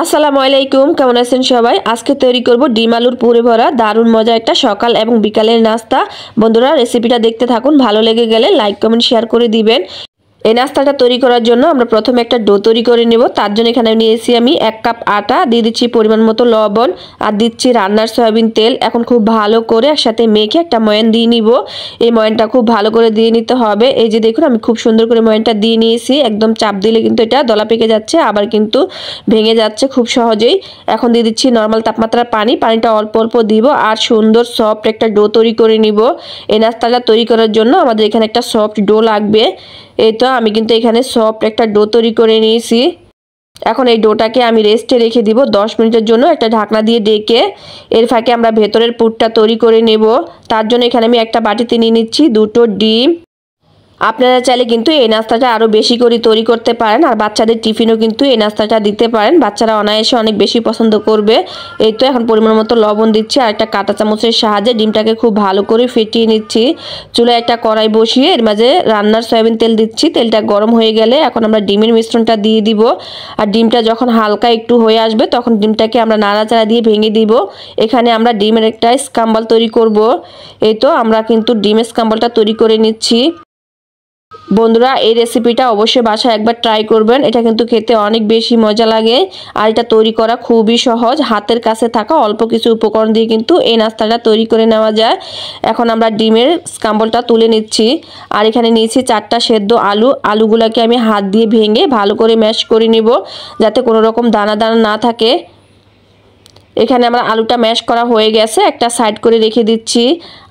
আসসালামু আলাইকুম, কেমন আছেন সবাই? আজকে তৈরি করব ডিম আলুর পুরে ভরা দারুণ মজা একটা সকাল এবং বিকালের নাস্তা। বন্ধুরা, রেসিপিটা দেখতে থাকুন। ভালো লেগে গেলে লাইক কমেন্ট শেয়ার করে দিবেন। এই নাস্তাটা তৈরি করার জন্য আমরা প্রথমে একটা ডো তৈরি করে নেব। তার জন্য এখানে নিয়েছি আমি 1 কাপ আটা, দিয়ে দিচ্ছি পরিমাণ মতো লবণ আর দিচ্ছি রান্নার সয়াবিন তেল। এখন খুব ভালো করে একসাথে মেখে একটা ময়ান দিয়ে নিব। এই ময়ানটা খুব ভালো করে দিয়ে নিতে হবে। এই যে দেখুন, আমি খুব সুন্দর করে ময়ানটা দিয়ে নিয়েছি। একদম চাপ দিলে কিন্তু এটা দলা পেকে যাচ্ছে, আবার কিন্তু ভেঙে যাচ্ছে খুব সহজেই। এখন দিয়ে দিচ্ছি নর্মাল তাপমাত্রার পানি। পানিটা অল্প অল্প দিব আর সুন্দর সফট একটা ডো তৈরি করে নিব। এই নাস্তাটা তৈরি করার জন্য আমাদের এখানে একটা সফট ডো লাগবে। এই তো আমি কিন্তু এখানে সফট একটা ডো তৈরি করে নিয়েছি। এখন এই ডোটাকে আমি রেস্টে রেখে দিব 10 মিনিটের জন্য, একটা ঢাকনা দিয়ে ঢেকে। এর ফাঁকে আমরা ভেতরের পুরটা তৈরি করে নেব। তার জন্য এখানে আমি একটা বাটিতে নিয়ে নিচ্ছি 2টো ডিম। আপনারা চাইলে কিন্তু এই নাস্তাটা আরও বেশি করে তৈরি করতে পারেন, আর বাচ্চাদের টিফিনও কিন্তু এই নাস্তাটা দিতে পারেন। বাচ্চারা অনায়াসে অনেক বেশি পছন্দ করবে। এই তো এখন পরিমাণ মতো লবণ দিচ্ছি আর একটা কাঁটা চামচের সাহায্যে ডিমটাকে খুব ভালো করে ফেটিয়ে নিচ্ছি। চুলায় একটা কড়াই বসিয়ে এর মাঝে রান্নার সয়াবিন তেল দিচ্ছি। তেলটা গরম হয়ে গেলে এখন আমরা ডিমের মিশ্রণটা দিয়ে দিব। আর ডিমটা যখন হালকা একটু হয়ে আসবে তখন ডিমটাকে আমরা নাড়াচাড়া দিয়ে ভেঙে দিব। এখানে আমরা ডিমের একটা স্ক্রাম্বল তৈরি করব। এই তো আমরা কিন্তু ডিমের স্ক্রাম্বলটা তৈরি করে নিচ্ছি। বন্ধুরা, এই রেসিপিটা অবশ্যই বাসায় একবার ট্রাই করবেন। এটা কিন্তু খেতে অনেক বেশি মজা লাগে আর এটা তৈরি করা খুবই সহজ। হাতের কাছে থাকা অল্প কিছু উপকরণ দিয়ে কিন্তু এই নাস্তাটা তৈরি করে নেওয়া যায়। এখন আমরা ডিমের স্ক্রাম্বলটা তুলে নিচ্ছি। আর এখানে নিয়েছি 4টা সেদ্ধ আলু। আলুগুলোকে আমি হাত দিয়ে ভেঙে ভালো করে ম্যাশ করে নিব, যাতে কোনো রকম দানা দানা না থাকে। এখানে আমার আলুটা ম্যাশ করা হয়ে গেছে, একটা সাইড করে রেখে দিচ্ছি।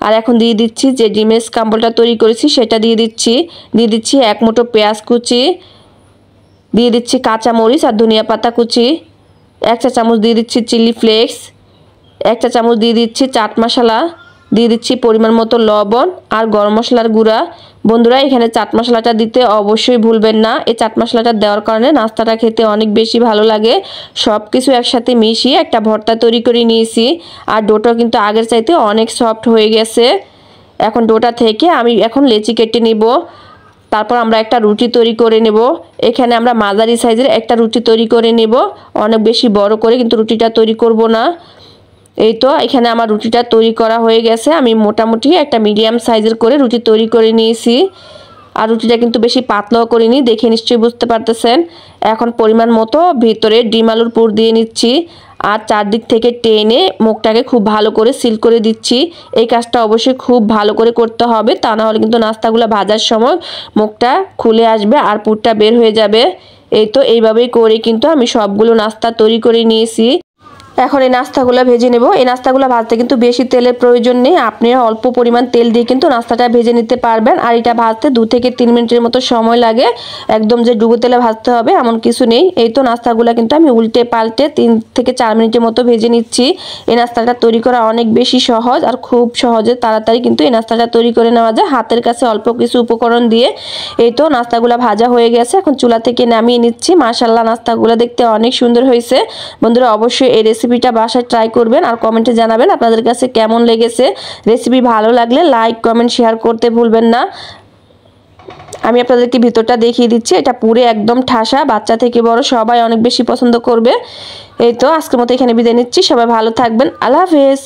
আর এখন দিয়ে দিচ্ছি যে ডিমের স্ক্রাম্বলটা তৈরি করেছি সেটা দিয়ে দিচ্ছি 1 মুঠো পেঁয়াজ কুচি, দিয়ে দিচ্ছি কাঁচা মরিচ আর ধনিয়া পাতা কুচি, 1 চা চামচ দিয়ে দিচ্ছি চিলি ফ্লেক্স, 1 চা চামচ দিয়ে দিচ্ছি চাট মশলা, দিয়ে দিচ্ছি পরিমাণ মতো লবণ আর গরম মশলার গুঁড়া। বন্ধুরা, এখানে চাট মশলাটা দিতে অবশ্যই ভুলবেন না। এই চাট মশলাটা দেওয়ার কারণে নাস্তাটা খেতে অনেক বেশি ভালো লাগে। সব কিছু একসাথে মিশিয়ে একটা ভর্তা তৈরি করে নিয়েছি। আর ডোটা কিন্তু আগের চাইতে অনেক সফট হয়ে গেছে। এখন ডোটা থেকে আমি এখন লেচি কেটে নিব। তারপর আমরা একটা রুটি তৈরি করে নেব। এখানে আমরা মাঝারি সাইজের একটা রুটি তৈরি করে নেব, অনেক বেশি বড় করে কিন্তু রুটিটা তৈরি করব না। এই তো এখানে আমার রুটিটা তৈরি করা হয়ে গেছে। আমি মোটামুটি একটা মিডিয়াম সাইজের করে রুটি তৈরি করে নিয়েছি। আর রুটিটা কিন্তু বেশি পাতলাও করিনি, দেখে নিশ্চয়ই বুঝতে পারতেছেন। এখন পরিমাণ মতো ভিতরে ডিম আলুর পুর দিয়ে নিচ্ছি আর চারদিক থেকে টেনে মুখটাকে খুব ভালো করে সিল করে দিচ্ছি। এই কাজটা অবশ্যই খুব ভালো করে করতে হবে, তা না হলে কিন্তু নাস্তাগুলো ভাজার সময় মুখটা খুলে আসবে আর পুরটা বের হয়ে যাবে। এই তো এইভাবেই করে কিন্তু আমি সবগুলো নাস্তা তৈরি করে নিয়েছি। এখন এই নাস্তাগুলো ভেজে নেব। এই নাস্তাগুলো ভাজতে কিন্তু বেশি তেলের প্রয়োজন নেই, আপনি অল্প পরিমাণ তেল দিয়ে কিন্তু নাস্তাটা ভেজে নিতে পারবেন। আর এটা ভাজতে 2 থেকে 3 মিনিটের মতো সময় লাগে। একদম যে ডুবো তেলে ভাজতে হবে এমন কিছু নেই। এই তো নাস্তাগুলো কিন্তু আমি উল্টে পাল্টে 3 থেকে 4 মিনিটের মতো ভেজে নিচ্ছি। এই নাস্তাটা তৈরি করা অনেক বেশি সহজ আর খুব সহজে তাড়াতাড়ি কিন্তু এই নাস্তাটা তৈরি করে নেওয়া যায় হাতের কাছে অল্প কিছু উপকরণ দিয়ে। এই তো নাস্তাগুলো ভাজা হয়ে গেছে, এখন চুলা থেকে নামিয়ে নিচ্ছি। মাশাআল্লাহ, নাস্তাগুলো দেখতে অনেক সুন্দর হয়েছে। বন্ধুরা, অবশ্যই এই রেসিপিটা বাসায় ট্রাই করবেন আর কমেন্টে জানাবেন আপনাদের কাছে কেমন লেগেছে। রেসিপি ভালো লাগলে লাইক কমেন্ট শেয়ার করতে ভুলবেন না। আমি আপনাদেরকে ভিতরটা দেখিয়ে দিচ্ছি। এটা পুরো একদম ঠাসা, বাচ্চা থেকে বড় সবাই অনেক বেশি পছন্দ করবে। এই তো আজকের মতো এখানে বিদায় নিচ্ছি। সবাই ভালো থাকবেন। আল্লাহ হাফেজ।